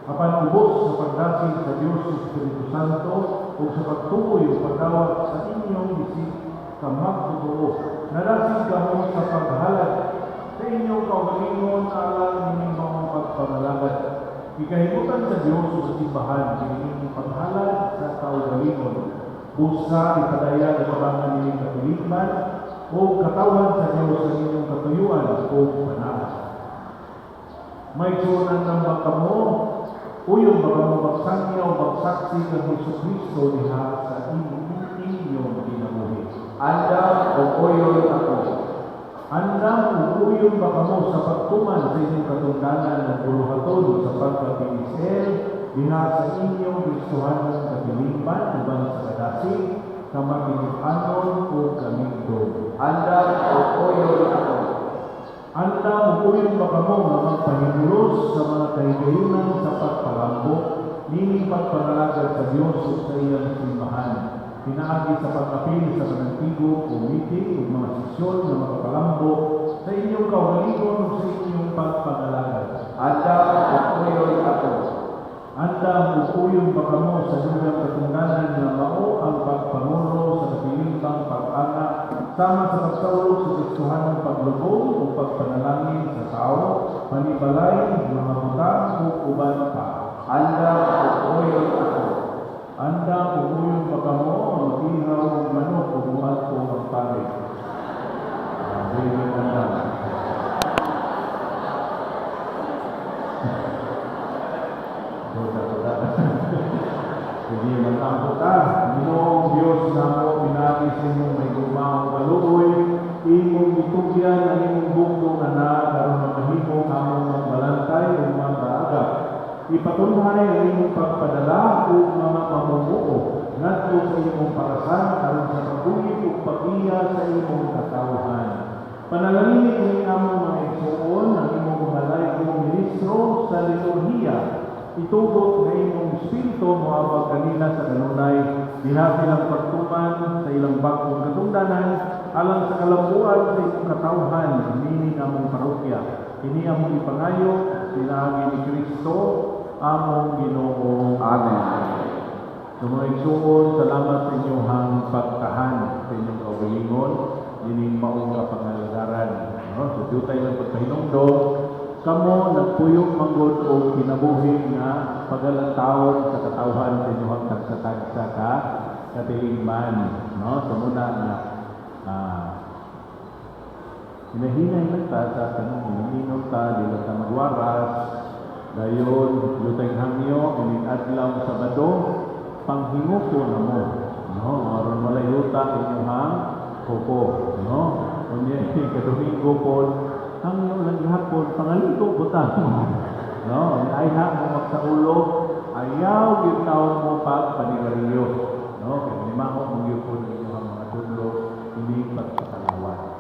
apan ubos sa pagdasig sa Dios sa Espiritu Santo o sa pagtukoy o pagdawat sa inyong isip sa magtotoo. Nadasig kamo sa paghalad sa inyong kaugalingon alang inyong mga pagpangalagad. Ikahimutan sa Dios sa simbahan inyong paghalad sa kaugalingon. Busa ipadaya sa kabangan inyong kapilikman o katawan sa Dios sa inyong katuyuan o panahon. May sunan ng kamo, uyon baka mo magsangya o magsaksi ng Jesucristo diha sa inyong kinabuhi. Anda o uyon ako. Anda o uyon baka mo sa pagtuman sa inyong katungdanan ng buluhaton sa pagkapinisel diha sa inyong Kristohanong kabilingban uban sa kadasig sa maginipanon o kamigdog. Anda o uyon ako. Anda uyon baka mo na magpahimulos sa mga kahigayunan sa pagpalambok, nining pagpanalagad sa Diyos o sa iyang simbahan. Pinaagi sa pagkapil sa panantigo o meeting o mga sesyon na magpalambok sa inyong kaugalingon o sa inyong pagpanalagad. Anda o uyon ako. Anda uyon baka mo sa dugang katungdanan na mao ang pagpangulo sa kapilimbang pag-anak sama sa pagsaulog sa Kristohanong paglubog o pagpanalangin sa tao, panibalay, mga butang o uban pa. Anda o uyon ako. Anda uyon baka mo mag-ihaw ng manok o buhat o magpare. David Anda. Sige, magtampo ta. Ginoong Diyos na mo, pinagi sa inyong may gumawang kaluoy, imong itugyan ang imong bugtong na karon na mahimo kamong magbalantay o mag-aagap. Ipatunhay ang imong pagpadala o mga pamumuo ngadto sa imong parasan karon sa pagbuhig o pag-iya sa imong katawhan. Panalangin ang among mga igsuon ang imong balay o ministro sa liturhiya. Itugot na imong Espiritu moabag kanila sa kanunay diha silang pagtuman sa ilang bagong katungdanan alang sa kalambuan sa imong katawhan nini among parokya. Kini among ipangayo pinagi ni Kristo among Ginoo. Amen. Sa mga igsuon, salamat sa inyong pagtahan sa inyong kaugalingon dining maong kapangalagaran. So dutay ng pagpahinungdong kamo nagpuyok manggod o kinabuhi nga pagalantawon sa katawhan sa inyong tagsatagsa ka katilingman. So muna na hinahinay lang ta sa kanong hininom ta, di lang ta magwaras. Dayon, lutay hangyo, ining adlaw Sabado, panghinguko na mo. Aron walay yuta inyong hang kuko. Kunya, kadomingo po, hangyo lang hapon, pangaliko po ta. Ay ha, mo magsaulo, ayaw gitawon mo pagpanigarilyo. Kaya limango mong yupon inyong mga tudlo, hindi pagpasalamat.